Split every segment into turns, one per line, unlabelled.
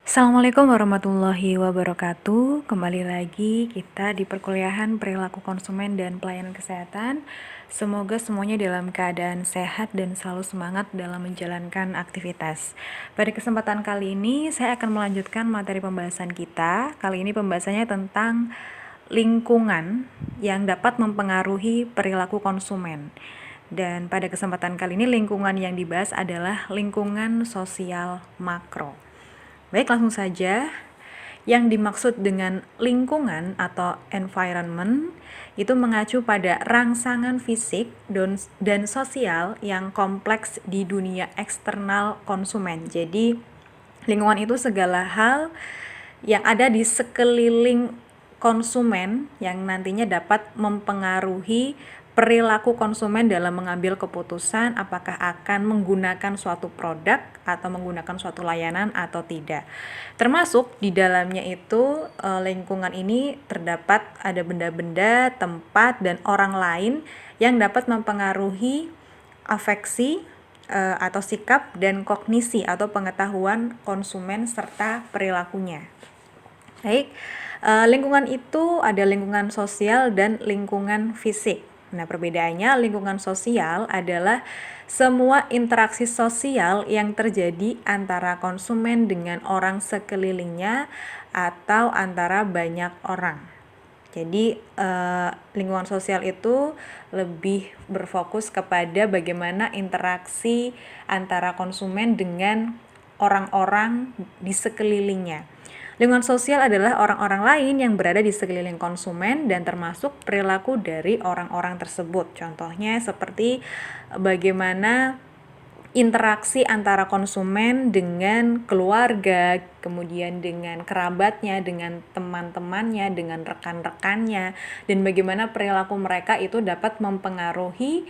Assalamualaikum warahmatullahi wabarakatuh. Kembali lagi kita di perkuliahan perilaku konsumen dan pelayanan kesehatan. Semoga semuanya dalam keadaan sehat dan selalu semangat dalam menjalankan aktivitas. Pada kesempatan kali ini saya akan melanjutkan materi pembahasan kita. Kali ini pembahasannya tentang lingkungan yang dapat mempengaruhi perilaku konsumen. Dan pada kesempatan kali ini lingkungan yang dibahas adalah lingkungan sosial makro. Baik, langsung saja. Yang dimaksud dengan lingkungan atau environment itu mengacu pada rangsangan fisik dan sosial yang kompleks di dunia eksternal konsumen. Jadi, lingkungan itu segala hal yang ada di sekeliling konsumen yang nantinya dapat mempengaruhi perilaku konsumen dalam mengambil keputusan apakah akan menggunakan suatu produk atau menggunakan suatu layanan atau tidak. Termasuk di dalamnya itu lingkungan ini terdapat ada benda-benda, tempat, dan orang lain yang dapat mempengaruhi afeksi atau sikap dan kognisi atau pengetahuan konsumen serta perilakunya. Baik, lingkungan itu ada lingkungan sosial dan lingkungan fisik. Nah, perbedaannya lingkungan sosial adalah semua interaksi sosial yang terjadi antara konsumen dengan orang sekelilingnya atau antara banyak orang. Jadi lingkungan sosial itu lebih berfokus kepada bagaimana interaksi antara konsumen dengan orang-orang di sekelilingnya. Lingkungan sosial adalah orang-orang lain yang berada di sekeliling konsumen dan termasuk perilaku dari orang-orang tersebut. Contohnya seperti bagaimana interaksi antara konsumen dengan keluarga, kemudian dengan kerabatnya, dengan teman-temannya, dengan rekan-rekannya, dan bagaimana perilaku mereka itu dapat mempengaruhi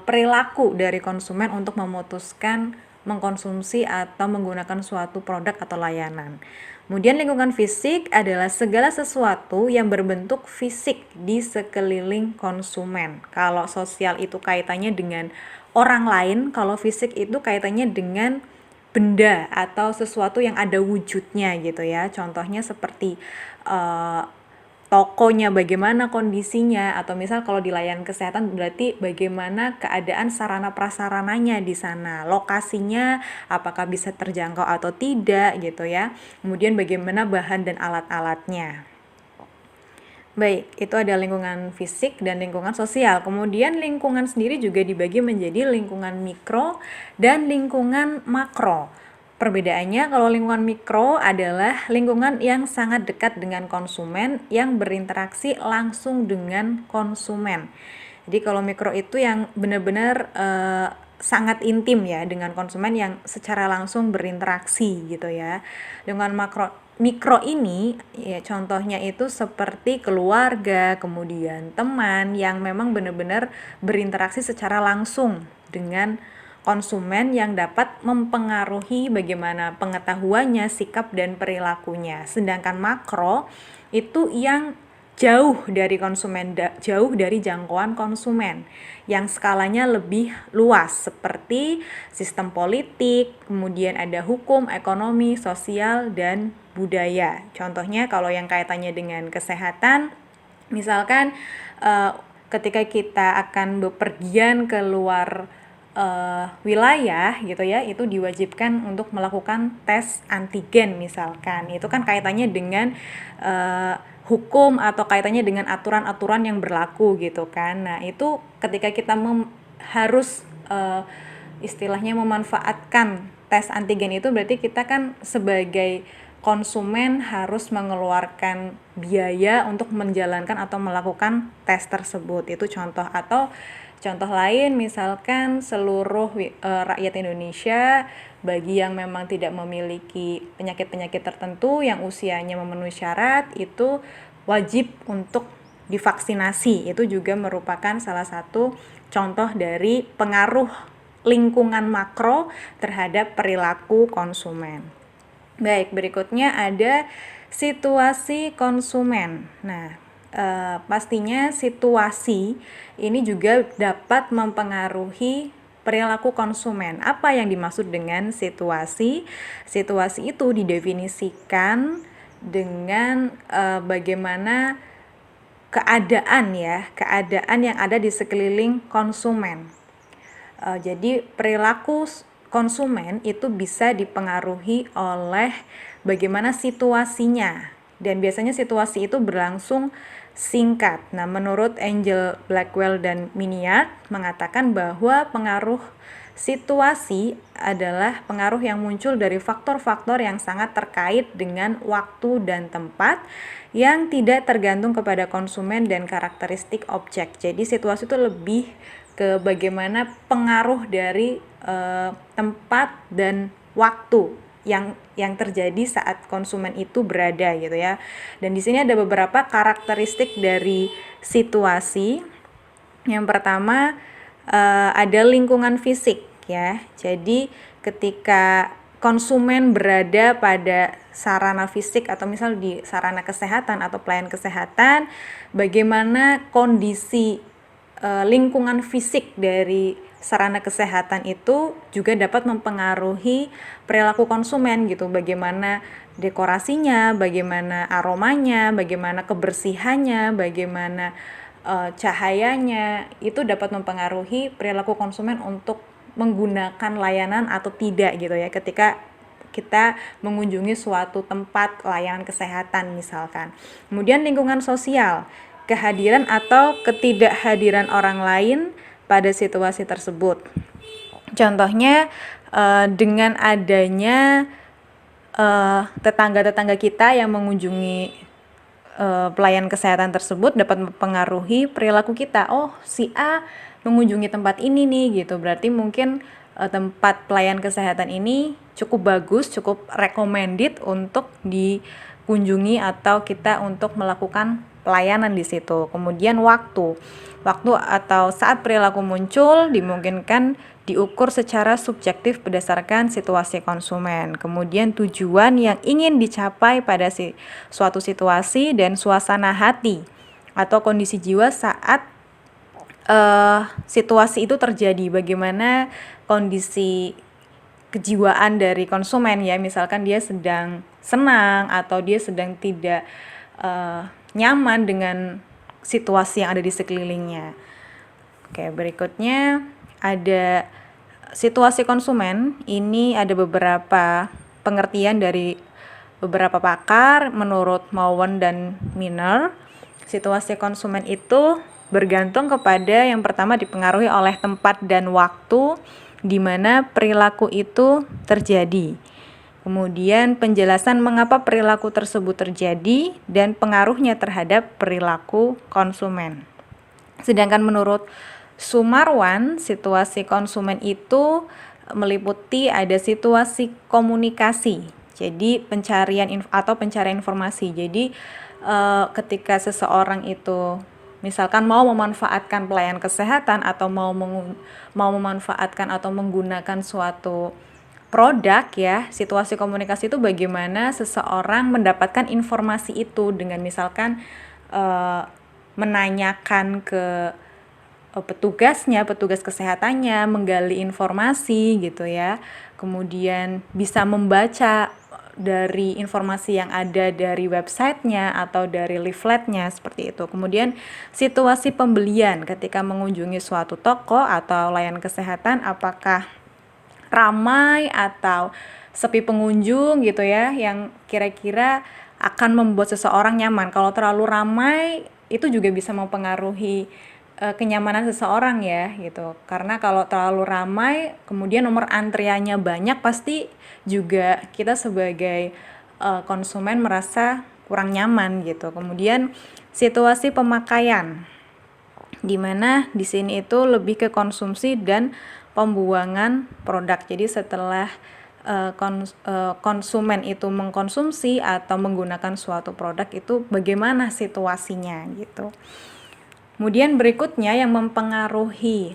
perilaku dari konsumen untuk memutuskan mengkonsumsi atau menggunakan suatu produk atau layanan. Kemudian lingkungan fisik adalah segala sesuatu yang berbentuk fisik di sekeliling konsumen. Kalau sosial itu kaitannya dengan orang lain, kalau fisik itu kaitannya dengan benda atau sesuatu yang ada wujudnya gitu ya. Contohnya seperti tokonya bagaimana kondisinya, atau misal kalau di layanan kesehatan berarti bagaimana keadaan sarana prasarananya di sana, lokasinya apakah bisa terjangkau atau tidak gitu ya. Kemudian bagaimana bahan dan alat-alatnya. Baik, itu ada lingkungan fisik dan lingkungan sosial. Kemudian lingkungan sendiri juga dibagi menjadi lingkungan mikro dan lingkungan makro. Perbedaannya, kalau lingkungan mikro adalah lingkungan yang sangat dekat dengan konsumen yang berinteraksi langsung dengan konsumen. Jadi kalau mikro itu yang benar-benar sangat intim ya dengan konsumen yang secara langsung berinteraksi gitu ya. Lingkungan mikro ini ya contohnya itu seperti keluarga, kemudian teman yang memang benar-benar berinteraksi secara langsung dengan konsumen yang dapat mempengaruhi bagaimana pengetahuannya, sikap dan perilakunya. Sedangkan makro itu yang jauh dari konsumen, jauh dari jangkauan konsumen, yang skalanya lebih luas seperti sistem politik, kemudian ada hukum, ekonomi, sosial, dan budaya. Contohnya kalau yang kaitannya dengan kesehatan, misalkan ketika kita akan bepergian ke luar wilayah gitu ya, itu diwajibkan untuk melakukan tes antigen misalkan. Itu kan kaitannya dengan hukum atau kaitannya dengan aturan-aturan yang berlaku gitu kan. Nah, itu ketika kita harus istilahnya memanfaatkan tes antigen itu berarti kita kan sebagai konsumen harus mengeluarkan biaya untuk menjalankan atau melakukan tes tersebut. Itu contoh. Atau contoh lain misalkan seluruh rakyat Indonesia bagi yang memang tidak memiliki penyakit-penyakit tertentu yang usianya memenuhi syarat itu wajib untuk divaksinasi. Itu juga merupakan salah satu contoh dari pengaruh lingkungan makro terhadap perilaku konsumen. Baik, berikutnya ada situasi konsumen. Nah, pastinya situasi ini juga dapat mempengaruhi perilaku konsumen. Apa yang dimaksud dengan situasi? Situasi itu didefinisikan dengan bagaimana keadaan yang ada di sekeliling konsumen. Jadi perilaku konsumen itu bisa dipengaruhi oleh bagaimana situasinya, dan biasanya situasi itu berlangsung singkat. Nah, menurut Angel Blackwell dan Miniard mengatakan bahwa pengaruh situasi adalah pengaruh yang muncul dari faktor-faktor yang sangat terkait dengan waktu dan tempat yang tidak tergantung kepada konsumen dan karakteristik objek. Jadi situasi itu lebih ke bagaimana pengaruh dari tempat dan waktu yang terjadi saat konsumen itu berada gitu ya. Dan di sini ada beberapa karakteristik dari situasi. Yang pertama ada lingkungan fisik ya. Jadi ketika konsumen berada pada sarana fisik atau misal di sarana kesehatan atau pelayanan kesehatan, bagaimana kondisi lingkungan fisik dari sarana kesehatan itu juga dapat mempengaruhi perilaku konsumen gitu. Bagaimana dekorasinya, bagaimana aromanya, bagaimana kebersihannya, bagaimana cahayanya, itu dapat mempengaruhi perilaku konsumen untuk menggunakan layanan atau tidak gitu ya, ketika kita mengunjungi suatu tempat layanan kesehatan misalkan. Kemudian lingkungan sosial, kehadiran atau ketidakhadiran orang lain pada situasi tersebut. Contohnya dengan adanya tetangga-tetangga kita yang mengunjungi pelayanan kesehatan tersebut dapat mempengaruhi perilaku kita. Oh, si A mengunjungi tempat ini nih gitu. Berarti mungkin tempat pelayanan kesehatan ini cukup bagus, cukup recommended untuk dikunjungi atau kita untuk melakukan pelayanan di situ. Kemudian waktu atau saat perilaku muncul dimungkinkan diukur secara subjektif berdasarkan situasi konsumen. Kemudian tujuan yang ingin dicapai pada suatu situasi dan suasana hati atau kondisi jiwa saat situasi itu terjadi. Bagaimana kondisi kejiwaan dari konsumen ya, misalkan dia sedang senang atau dia sedang tidak nyaman dengan situasi yang ada di sekelilingnya. Oke, berikutnya ada situasi konsumen. Ini ada beberapa pengertian dari beberapa pakar. Menurut Mowen dan Miner, situasi konsumen itu bergantung kepada yang pertama dipengaruhi oleh tempat dan waktu di mana perilaku itu terjadi. Kemudian penjelasan mengapa perilaku tersebut terjadi dan pengaruhnya terhadap perilaku konsumen. Sedangkan menurut Sumarwan, situasi konsumen itu meliputi ada situasi komunikasi. Jadi pencarian informasi. Jadi ketika seseorang itu misalkan mau memanfaatkan pelayanan kesehatan atau mau memanfaatkan atau menggunakan suatu produk ya, situasi komunikasi itu bagaimana seseorang mendapatkan informasi itu dengan misalkan menanyakan ke petugas kesehatannya, menggali informasi gitu ya. Kemudian bisa membaca dari informasi yang ada dari websitenya atau dari leafletnya seperti itu. Kemudian situasi pembelian ketika mengunjungi suatu toko atau layanan kesehatan, apakah ramai atau sepi pengunjung gitu ya, yang kira-kira akan membuat seseorang nyaman. Kalau terlalu ramai itu juga bisa mempengaruhi kenyamanan seseorang ya gitu. Karena kalau terlalu ramai kemudian nomor antriannya banyak, pasti juga kita sebagai konsumen merasa kurang nyaman gitu. Kemudian situasi pemakaian, di mana di sini itu lebih ke konsumsi dan pembuangan produk. Jadi setelah konsumen itu mengkonsumsi atau menggunakan suatu produk itu bagaimana situasinya gitu. Kemudian berikutnya yang mempengaruhi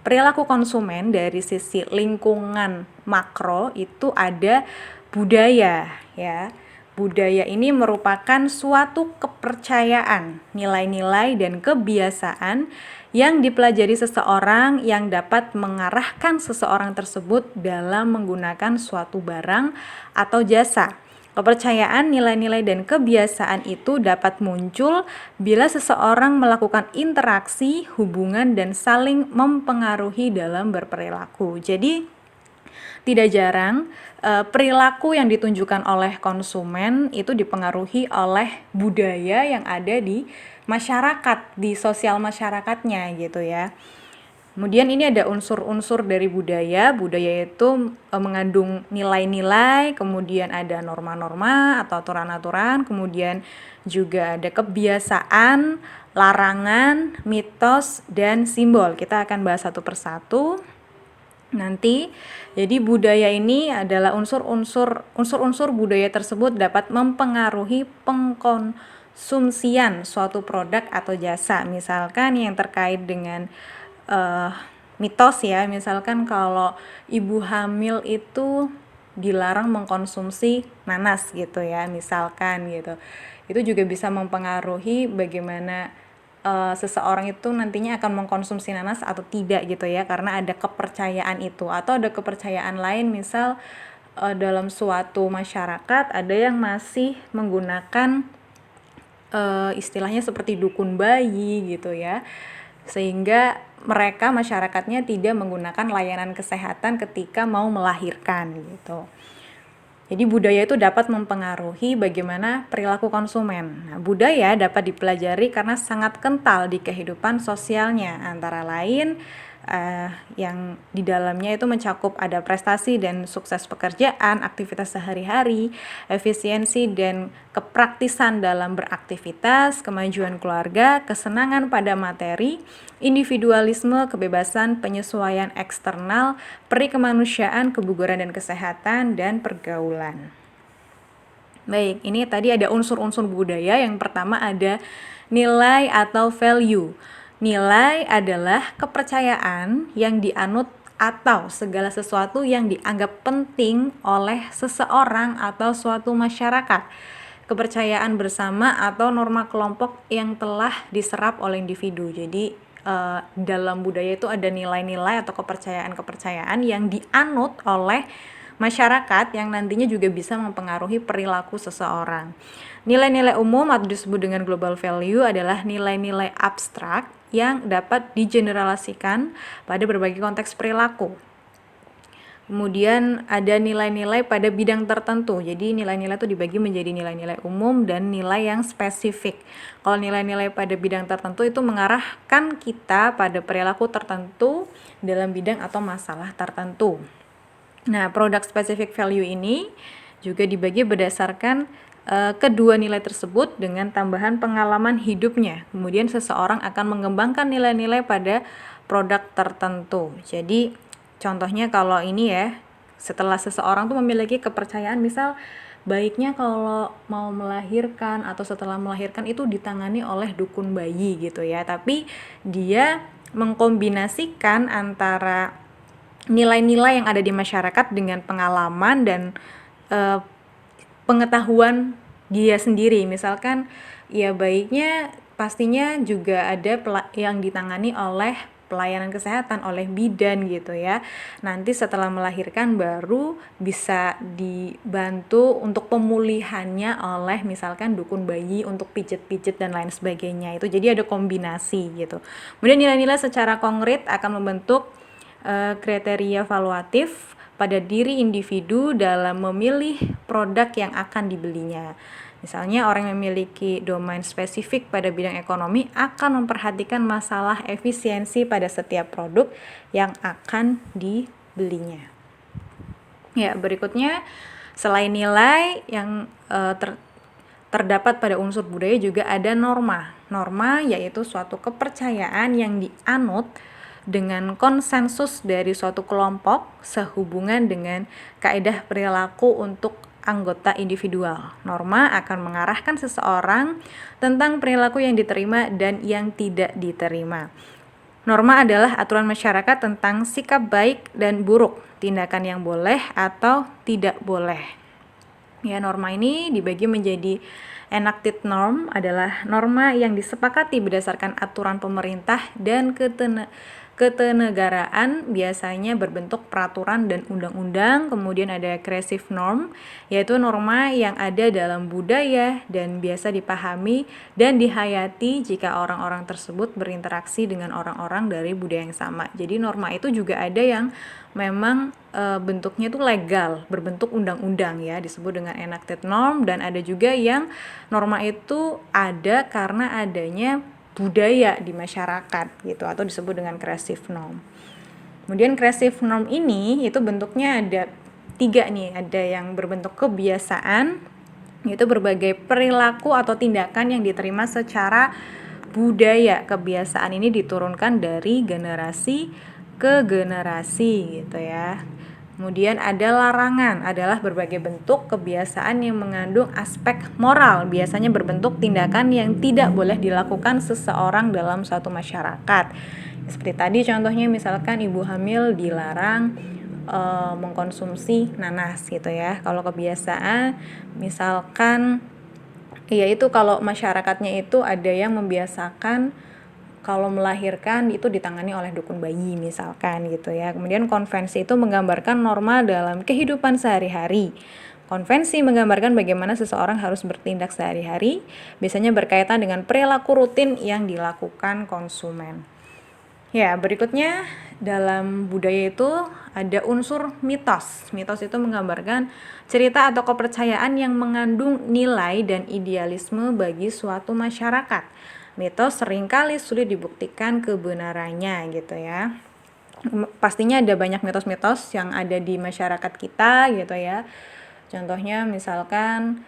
perilaku konsumen dari sisi lingkungan makro itu ada budaya ya. budaya ini merupakan suatu kepercayaan, nilai-nilai dan kebiasaan yang dipelajari seseorang yang dapat mengarahkan seseorang tersebut dalam menggunakan suatu barang atau jasa. Kepercayaan, nilai-nilai, dan kebiasaan itu dapat muncul bila seseorang melakukan interaksi, hubungan, dan saling mempengaruhi dalam berperilaku. Jadi, tidak jarang perilaku yang ditunjukkan oleh konsumen itu dipengaruhi oleh budaya yang ada di masyarakat, di sosial masyarakatnya gitu ya. Kemudian ini ada unsur-unsur dari budaya. Budaya itu mengandung nilai-nilai, kemudian ada norma-norma atau aturan-aturan, kemudian juga ada kebiasaan, larangan, mitos, dan simbol. Kita akan bahas satu persatu nanti. Jadi budaya ini adalah unsur-unsur budaya tersebut dapat mempengaruhi pengkonsumsian suatu produk atau jasa. Misalkan yang terkait dengan mitos ya, misalkan kalau ibu hamil itu dilarang mengkonsumsi nanas gitu ya, misalkan gitu. Itu juga bisa mempengaruhi bagaimana seseorang itu nantinya akan mengkonsumsi nanas atau tidak gitu ya, karena ada kepercayaan itu. Atau ada kepercayaan lain, misal dalam suatu masyarakat ada yang masih menggunakan istilahnya seperti dukun bayi gitu ya, sehingga mereka masyarakatnya tidak menggunakan layanan kesehatan ketika mau melahirkan gitu. Jadi budaya itu dapat mempengaruhi bagaimana perilaku konsumen. Nah, budaya dapat dipelajari karena sangat kental di kehidupan sosialnya, antara lain yang di dalamnya itu mencakup ada prestasi dan sukses pekerjaan, aktivitas sehari-hari, efisiensi dan kepraktisan dalam beraktivitas, kemajuan keluarga, kesenangan pada materi, individualisme, kebebasan, penyesuaian eksternal, peri kemanusiaan, kebugaran dan kesehatan, dan pergaulan. Baik, ini tadi ada unsur-unsur budaya. Yang pertama ada nilai atau value. Nilai adalah kepercayaan yang dianut atau segala sesuatu yang dianggap penting oleh seseorang atau suatu masyarakat. Kepercayaan bersama atau norma kelompok yang telah diserap oleh individu. Jadi dalam budaya itu ada nilai-nilai atau kepercayaan-kepercayaan yang dianut oleh masyarakat yang nantinya juga bisa mempengaruhi perilaku seseorang. Nilai-nilai umum atau disebut dengan global value adalah nilai-nilai abstrak yang dapat digeneralisasikan pada berbagai konteks perilaku. Kemudian ada nilai-nilai pada bidang tertentu. Jadi nilai-nilai itu dibagi menjadi nilai-nilai umum dan nilai yang spesifik. Kalau nilai-nilai pada bidang tertentu itu mengarahkan kita pada perilaku tertentu dalam bidang atau masalah tertentu. Nah, product specific value ini juga dibagi berdasarkan kedua nilai tersebut dengan tambahan pengalaman hidupnya. Kemudian seseorang akan mengembangkan nilai-nilai pada produk tertentu. Jadi contohnya kalau ini ya, setelah seseorang tuh memiliki kepercayaan, misal baiknya kalau mau melahirkan atau setelah melahirkan itu ditangani oleh dukun bayi gitu ya. Tapi dia mengkombinasikan antara nilai-nilai yang ada di masyarakat dengan pengalaman dan pengetahuan dia sendiri. Misalkan ya baiknya pastinya juga ada yang ditangani oleh pelayanan kesehatan, oleh bidan gitu ya. Nanti setelah melahirkan baru bisa dibantu untuk pemulihannya oleh misalkan dukun bayi untuk pijet-pijet dan lain sebagainya. Itu jadi ada kombinasi gitu. Kemudian nilai-nilai secara konkret akan membentuk kriteria valuatif pada diri individu dalam memilih produk yang akan dibelinya. Misalnya orang yang memiliki domain spesifik pada bidang ekonomi akan memperhatikan masalah efisiensi pada setiap produk yang akan dibelinya. Ya, berikutnya selain nilai yang terdapat pada unsur budaya juga ada norma. Norma yaitu suatu kepercayaan yang dianut dengan konsensus dari suatu kelompok sehubungan dengan kaidah perilaku untuk anggota individual. Norma akan mengarahkan seseorang tentang perilaku yang diterima dan yang tidak diterima. Norma adalah aturan masyarakat tentang sikap baik dan buruk, tindakan yang boleh atau tidak boleh. Ya, norma ini dibagi menjadi enacted norm adalah norma yang disepakati berdasarkan aturan pemerintah dan ketenegaraan, biasanya berbentuk peraturan dan undang-undang. Kemudian ada creative norm, yaitu norma yang ada dalam budaya dan biasa dipahami dan dihayati jika orang-orang tersebut berinteraksi dengan orang-orang dari budaya yang sama. Jadi norma itu juga ada yang memang bentuknya itu legal, berbentuk undang-undang ya, disebut dengan enacted norm, dan ada juga yang norma itu ada karena adanya budaya di masyarakat gitu, atau disebut dengan creative norm. Kemudian creative norm ini itu bentuknya ada 3 nih, ada yang berbentuk kebiasaan, yaitu berbagai perilaku atau tindakan yang diterima secara budaya. Kebiasaan ini diturunkan dari generasi ke generasi gitu ya. Kemudian ada larangan, adalah berbagai bentuk kebiasaan yang mengandung aspek moral, biasanya berbentuk tindakan yang tidak boleh dilakukan seseorang dalam suatu masyarakat. Seperti tadi contohnya, misalkan ibu hamil dilarang mengkonsumsi nanas gitu ya. Kalau kebiasaan misalkan yaitu kalau masyarakatnya itu ada yang membiasakan kalau melahirkan itu ditangani oleh dukun bayi misalkan gitu ya. Kemudian konvensi itu menggambarkan norma dalam kehidupan sehari-hari. Konvensi menggambarkan bagaimana seseorang harus bertindak sehari-hari, biasanya berkaitan dengan perilaku rutin yang dilakukan konsumen. Ya, berikutnya dalam budaya itu ada unsur mitos. Mitos itu menggambarkan cerita atau kepercayaan yang mengandung nilai dan idealisme bagi suatu masyarakat. Mitos seringkali sulit dibuktikan kebenarannya gitu ya. Pastinya ada banyak mitos-mitos yang ada di masyarakat kita gitu ya. Contohnya misalkan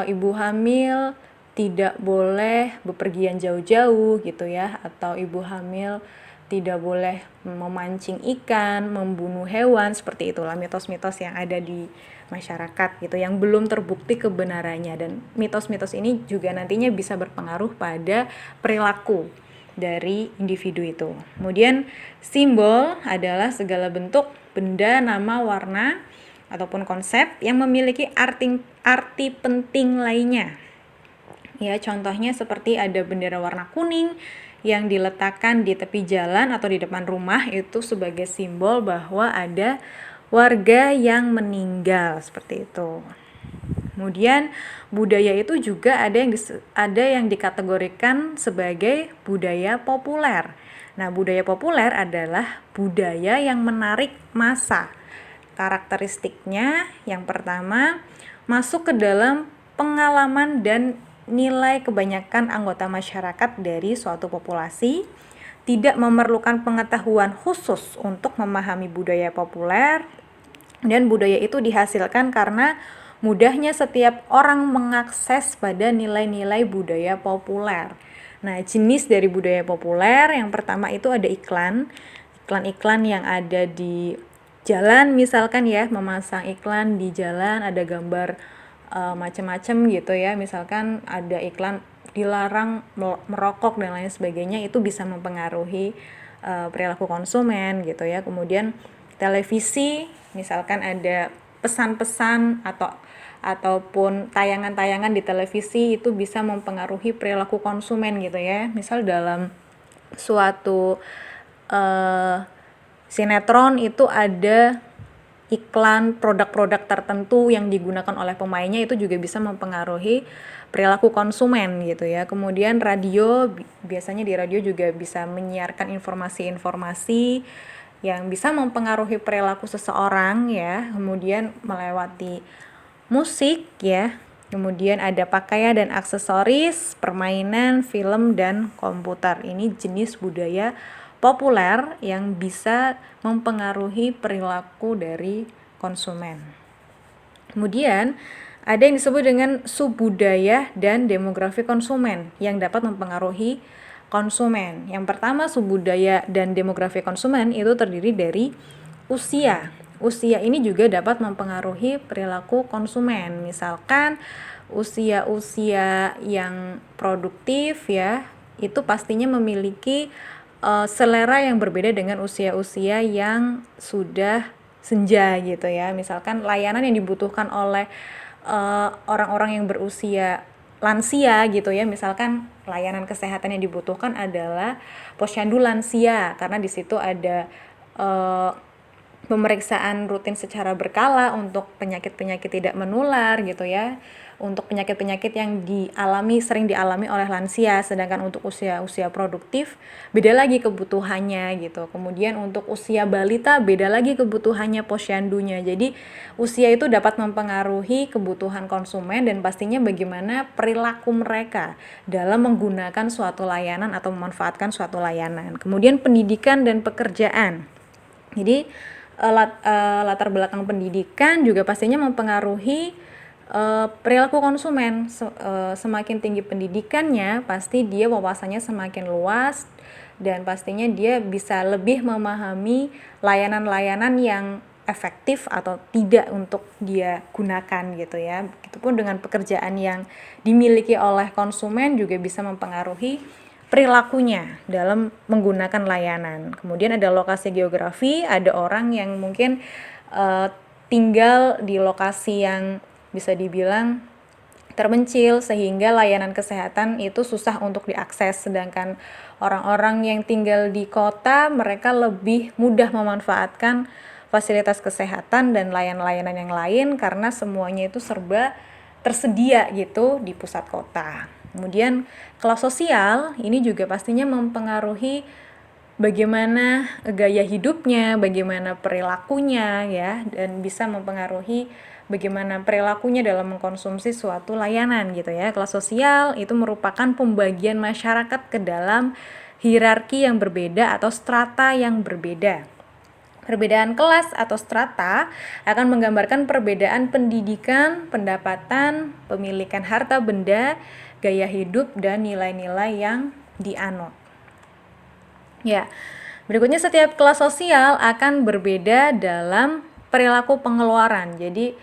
ibu hamil tidak boleh bepergian jauh-jauh gitu ya, atau ibu hamil tidak boleh memancing ikan, membunuh hewan, seperti itulah mitos-mitos yang ada di masyarakat gitu, yang belum terbukti kebenarannya. Dan mitos-mitos ini juga nantinya bisa berpengaruh pada perilaku dari individu itu. Kemudian simbol adalah segala bentuk benda, nama, warna, ataupun konsep yang memiliki arti penting lainnya. Ya, contohnya seperti ada bendera warna kuning yang diletakkan di tepi jalan atau di depan rumah, itu sebagai simbol bahwa ada warga yang meninggal, seperti itu. Kemudian budaya itu juga ada yang dikategorikan sebagai budaya populer. Nah, budaya populer adalah budaya yang menarik massa. Karakteristiknya yang pertama, masuk ke dalam pengalaman dan nilai kebanyakan anggota masyarakat dari suatu populasi, tidak memerlukan pengetahuan khusus untuk memahami budaya populer, dan budaya itu dihasilkan karena mudahnya setiap orang mengakses pada nilai-nilai budaya populer. Nah, jenis dari budaya populer yang pertama itu ada iklan yang ada di jalan misalkan ya, memasang iklan di jalan, ada gambar macam-macam gitu ya, misalkan ada iklan dilarang merokok dan lain sebagainya, itu bisa mempengaruhi perilaku konsumen gitu ya. Kemudian televisi, misalkan ada pesan-pesan ataupun tayangan-tayangan di televisi, itu bisa mempengaruhi perilaku konsumen gitu ya. Misal dalam suatu sinetron itu ada iklan produk-produk tertentu yang digunakan oleh pemainnya, itu juga bisa mempengaruhi perilaku konsumen gitu ya. Kemudian radio, biasanya di radio juga bisa menyiarkan informasi-informasi yang bisa mempengaruhi perilaku seseorang ya. Kemudian melewati musik ya. Kemudian ada pakaian dan aksesoris, permainan, film, dan komputer. Ini jenis budaya populer yang bisa mempengaruhi perilaku dari konsumen. Kemudian ada yang disebut dengan subbudaya dan demografi konsumen yang dapat mempengaruhi konsumen. Yang pertama, subbudaya dan demografi konsumen itu terdiri dari usia. Usia ini juga dapat mempengaruhi perilaku konsumen. Misalkan usia-usia yang produktif ya, itu pastinya memiliki selera yang berbeda dengan usia-usia yang sudah senja gitu ya. Misalkan layanan yang dibutuhkan oleh orang-orang yang berusia lansia gitu ya, misalkan layanan kesehatan yang dibutuhkan adalah posyandu lansia karena di situ ada eh, pemeriksaan rutin secara berkala untuk penyakit-penyakit tidak menular gitu ya, untuk penyakit-penyakit yang sering dialami oleh lansia, sedangkan untuk usia produktif beda lagi kebutuhannya gitu. Kemudian untuk usia balita beda lagi kebutuhannya posyandunya. Jadi usia itu dapat mempengaruhi kebutuhan konsumen dan pastinya bagaimana perilaku mereka dalam menggunakan suatu layanan atau memanfaatkan suatu layanan. Kemudian pendidikan dan pekerjaan. Jadi latar belakang pendidikan juga pastinya mempengaruhi perilaku konsumen. Semakin tinggi pendidikannya, pasti dia wawasannya semakin luas dan pastinya dia bisa lebih memahami layanan-layanan yang efektif atau tidak untuk dia gunakan gitu ya. Begitupun dengan pekerjaan yang dimiliki oleh konsumen juga bisa mempengaruhi perilakunya dalam menggunakan layanan. Kemudian ada lokasi geografi, ada orang yang mungkin tinggal di lokasi yang bisa dibilang terpencil sehingga layanan kesehatan itu susah untuk diakses, sedangkan orang-orang yang tinggal di kota mereka lebih mudah memanfaatkan fasilitas kesehatan dan layanan-layanan yang lain karena semuanya itu serba tersedia gitu di pusat kota. Kemudian kelas sosial ini juga pastinya mempengaruhi bagaimana gaya hidupnya, bagaimana perilakunya ya, dan bisa mempengaruhi bagaimana perilakunya dalam mengkonsumsi suatu layanan gitu ya. Kelas sosial itu merupakan pembagian masyarakat ke dalam hierarki yang berbeda atau strata yang berbeda. Perbedaan kelas atau strata akan menggambarkan perbedaan pendidikan, pendapatan, pemilikan harta benda, gaya hidup, dan nilai-nilai yang dianut. Ya, berikutnya setiap kelas sosial akan berbeda dalam perilaku pengeluaran. Jadi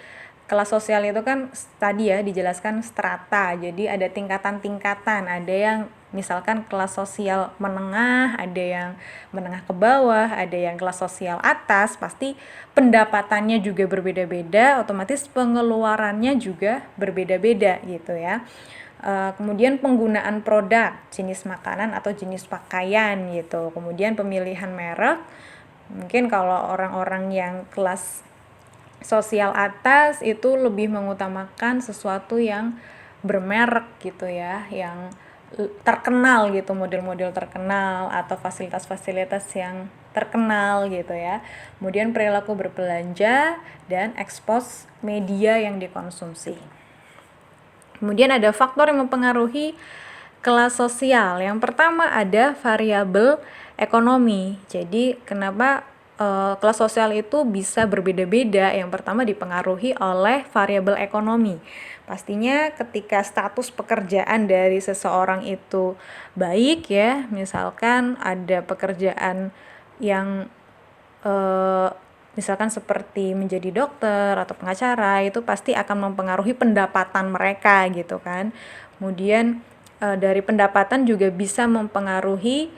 kelas sosial itu kan tadi ya dijelaskan strata. Jadi ada tingkatan-tingkatan. Ada yang misalkan kelas sosial menengah, ada yang menengah ke bawah, ada yang kelas sosial atas. Pasti pendapatannya juga berbeda-beda, otomatis pengeluarannya juga berbeda-beda gitu ya. Kemudian penggunaan produk, jenis makanan atau jenis pakaian gitu. Kemudian pemilihan merek, mungkin kalau orang-orang yang kelas sosial atas itu lebih mengutamakan sesuatu yang bermerek gitu ya, yang terkenal gitu, model-model terkenal atau fasilitas-fasilitas yang terkenal gitu ya. Kemudian perilaku berbelanja dan ekspos media yang dikonsumsi. Kemudian ada faktor yang mempengaruhi kelas sosial. Yang pertama ada variabel ekonomi. Jadi kenapa kelas sosial itu bisa berbeda-beda? Yang pertama dipengaruhi oleh variabel ekonomi. Pastinya ketika status pekerjaan dari seseorang itu baik ya, misalkan ada pekerjaan yang misalkan seperti menjadi dokter atau pengacara, itu pasti akan mempengaruhi pendapatan mereka gitu kan. Kemudian dari pendapatan juga bisa mempengaruhi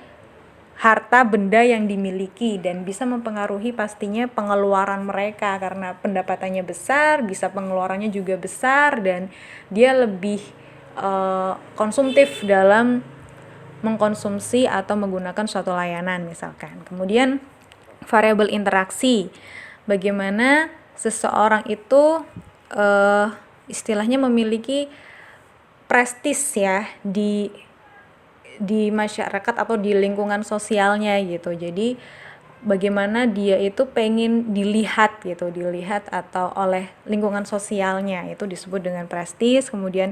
harta benda yang dimiliki dan bisa mempengaruhi pastinya pengeluaran mereka karena pendapatannya besar, bisa pengeluarannya juga besar dan dia lebih konsumtif dalam mengkonsumsi atau menggunakan suatu layanan misalkan. Kemudian variabel interaksi, bagaimana seseorang itu istilahnya memiliki prestis ya di masyarakat atau di lingkungan sosialnya gitu. Jadi bagaimana dia itu pengen dilihat atau oleh lingkungan sosialnya, itu disebut dengan prestis. Kemudian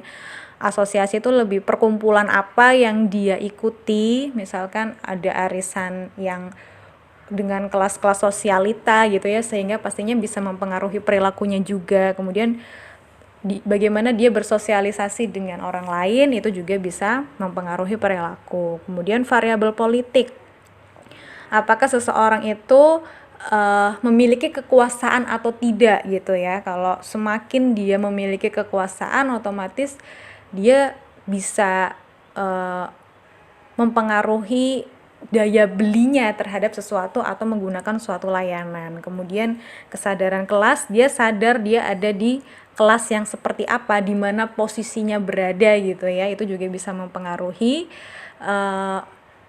asosiasi itu lebih perkumpulan apa yang dia ikuti, misalkan ada arisan yang dengan kelas-kelas sosialita gitu ya, sehingga pastinya bisa mempengaruhi perilakunya juga. Kemudian bagaimana dia bersosialisasi dengan orang lain itu juga bisa mempengaruhi perilaku. Kemudian variabel politik, apakah seseorang itu memiliki kekuasaan atau tidak gitu ya. Kalau semakin dia memiliki kekuasaan, otomatis dia bisa mempengaruhi daya belinya terhadap sesuatu atau menggunakan suatu layanan. Kemudian kesadaran kelas, dia sadar dia ada di kelas yang seperti apa, di mana posisinya berada gitu ya. Itu juga bisa mempengaruhi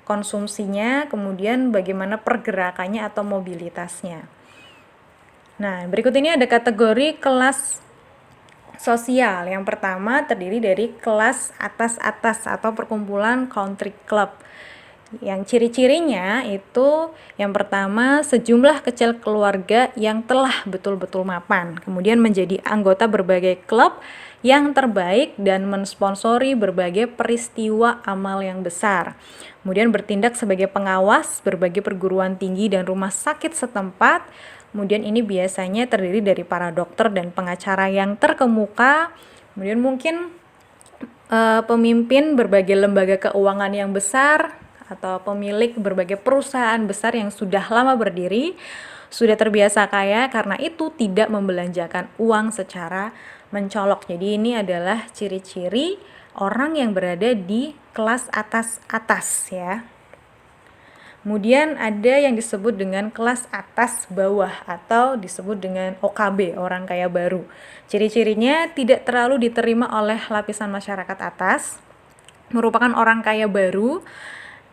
konsumsinya, kemudian bagaimana pergerakannya atau mobilitasnya. Nah, berikut ini ada kategori kelas sosial. Yang pertama terdiri dari kelas atas-atas atau perkumpulan country club. Yang ciri-cirinya itu yang pertama sejumlah kecil keluarga yang telah betul-betul mapan, kemudian menjadi anggota berbagai klub yang terbaik dan mensponsori berbagai peristiwa amal yang besar. Kemudian bertindak sebagai pengawas berbagai perguruan tinggi dan rumah sakit setempat. Kemudian ini biasanya terdiri dari para dokter dan pengacara yang terkemuka. Kemudian mungkin pemimpin berbagai lembaga keuangan yang besar atau pemilik berbagai perusahaan besar yang sudah lama berdiri, sudah terbiasa kaya karena itu tidak membelanjakan uang secara mencolok. Jadi ini adalah ciri-ciri orang yang berada di kelas atas-atas ya. Kemudian ada yang disebut dengan kelas atas bawah atau disebut dengan OKB, orang kaya baru. Ciri-cirinya tidak terlalu diterima oleh lapisan masyarakat atas, merupakan orang kaya baru,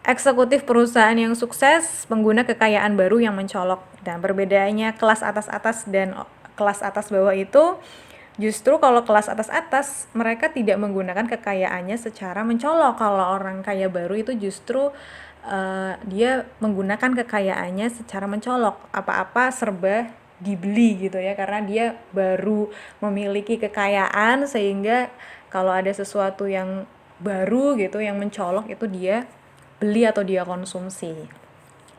eksekutif perusahaan yang sukses, pengguna kekayaan baru yang mencolok. Dan perbedaannya kelas atas-atas dan kelas atas bawah itu justru kalau kelas atas-atas mereka tidak menggunakan kekayaannya secara mencolok. Kalau orang kaya baru itu justru dia menggunakan kekayaannya secara mencolok. Apa-apa serba dibeli gitu ya, karena dia baru memiliki kekayaan sehingga kalau ada sesuatu yang baru gitu yang mencolok itu dia beli atau dia konsumsi.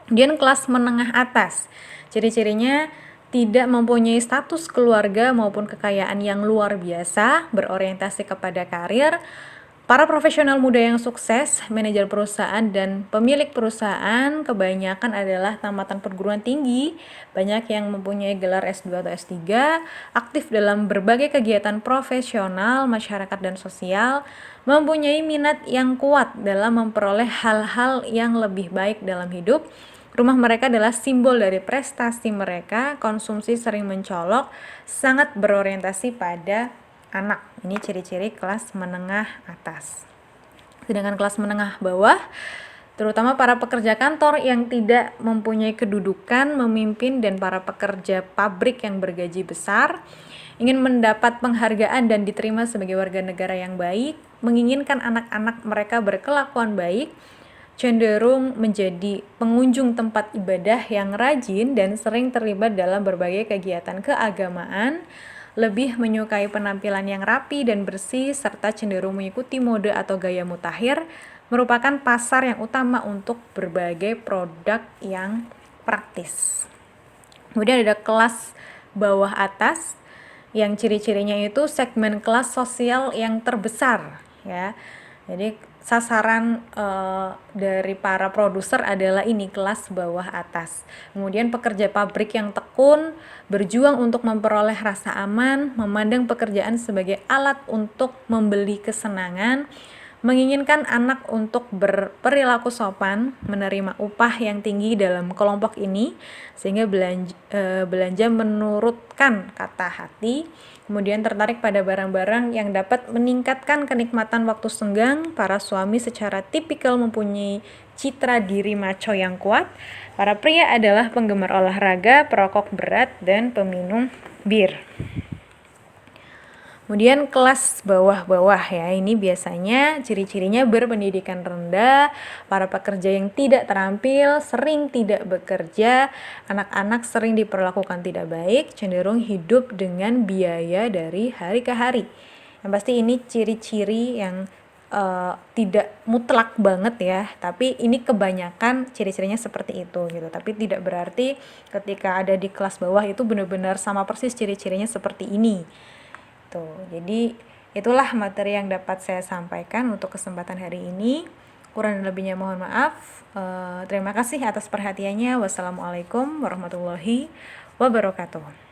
Kemudian kelas menengah atas, ciri-cirinya tidak mempunyai status keluarga maupun kekayaan yang luar biasa, berorientasi kepada karir. Para profesional muda yang sukses, manajer perusahaan dan pemilik perusahaan kebanyakan adalah tamatan perguruan tinggi, banyak yang mempunyai gelar S2 atau S3, aktif dalam berbagai kegiatan profesional, masyarakat dan sosial, mempunyai minat yang kuat dalam memperoleh hal-hal yang lebih baik dalam hidup. Rumah mereka adalah simbol dari prestasi mereka, konsumsi sering mencolok, sangat berorientasi pada anak. Ini ciri-ciri kelas menengah atas. Sedangkan kelas menengah bawah, terutama para pekerja kantor yang tidak mempunyai kedudukan memimpin dan para pekerja pabrik yang bergaji besar, ingin mendapat penghargaan dan diterima sebagai warga negara yang baik, menginginkan anak-anak mereka berkelakuan baik, cenderung menjadi pengunjung tempat ibadah yang rajin dan sering terlibat dalam berbagai kegiatan keagamaan, lebih menyukai penampilan yang rapi dan bersih, serta cenderung mengikuti mode atau gaya mutakhir, merupakan pasar yang utama untuk berbagai produk yang praktis. Kemudian ada kelas bawah atas, yang ciri-cirinya itu segmen kelas sosial yang terbesar ya. Jadi sasaran dari para produser adalah ini kelas bawah atas. Kemudian pekerja pabrik yang tekun, berjuang untuk memperoleh rasa aman, memandang pekerjaan sebagai alat untuk membeli kesenangan, menginginkan anak untuk berperilaku sopan, menerima upah yang tinggi dalam kelompok ini, sehingga belanja menurutkan kata hati, kemudian tertarik pada barang-barang yang dapat meningkatkan kenikmatan waktu senggang. Para suami secara tipikal mempunyai citra diri macho yang kuat. Para pria adalah penggemar olahraga, perokok berat, dan peminum bir. Kemudian kelas bawah-bawah ya, ini biasanya ciri-cirinya berpendidikan rendah, para pekerja yang tidak terampil, sering tidak bekerja, anak-anak sering diperlakukan tidak baik, cenderung hidup dengan biaya dari hari ke hari. Yang pasti ini ciri-ciri yang tidak mutlak banget ya, tapi ini kebanyakan ciri-cirinya seperti itu gitu. Tapi tidak berarti ketika ada di kelas bawah itu benar-benar sama persis ciri-cirinya seperti ini. Jadi itulah materi yang dapat saya sampaikan untuk kesempatan hari ini. Kurang dan lebihnya mohon maaf. Terima kasih atas perhatiannya. Wassalamualaikum warahmatullahi wabarakatuh.